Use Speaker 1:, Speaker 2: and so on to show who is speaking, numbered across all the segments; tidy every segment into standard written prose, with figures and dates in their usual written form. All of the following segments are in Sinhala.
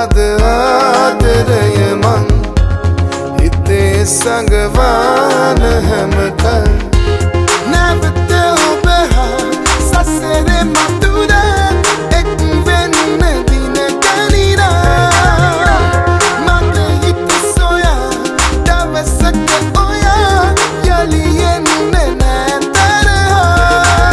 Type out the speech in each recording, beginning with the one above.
Speaker 1: ලද ආදරය මං හිතේ සංගවාන හැමකල් නැවත ඔබ හා සසරේ මතුර එක් වෙන්න දින ගනිනා මගේ හිත සොයා දවසක ඔයා යලි එන්නේ නෑ තරහා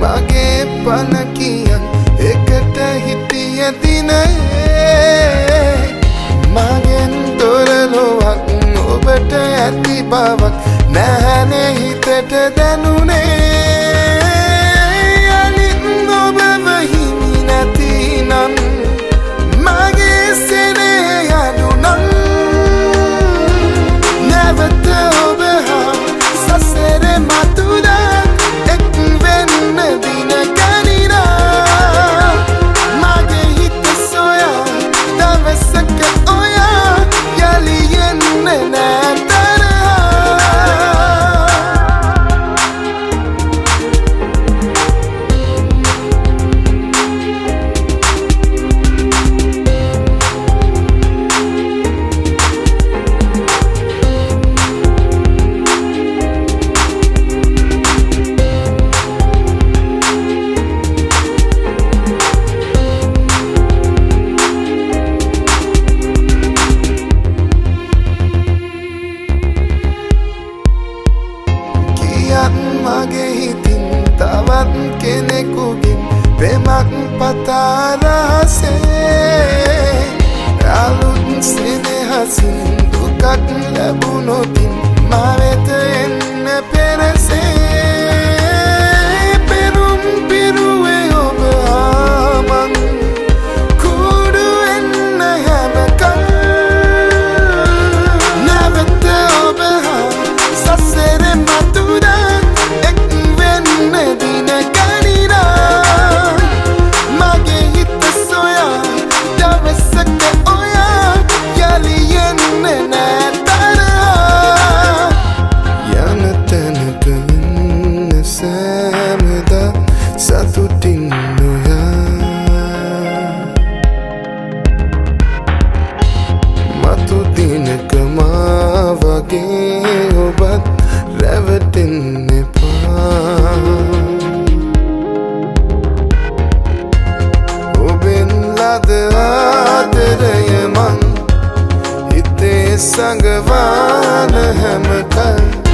Speaker 1: මගේ පන කියන් එකට හිටිය දිනයේ මගෙන් තොරලොවක් ඔබට ඇති බවක් නැහැනේ හිතට දැනුනේ අනිත් ඔබව හිමි නැතිනම් මගේ සිරේ යනුනම් නැවත ඔබ හා සසරේ මතුදා මගේ හිතින් තවත් කෙනෙකුගෙන් පෙමක් පතා රහසේ අලුත් සෙනෙහසින් දුකක් ලැබුණොතින් මා වෙත එන්න පෙරසේ පෙරුම් පිරුවේ ඔබ හා මං කුඩු වෙන්න හැමකල් නැවත ඔබ හා සසරේ මතුදා සතුටින් නොයා මතු දිනක මා වගේ ඔබත් රැවටෙන්න එපා ඔබෙන් ලද ආදරය මං හිතේ සංගවාන හැමකල්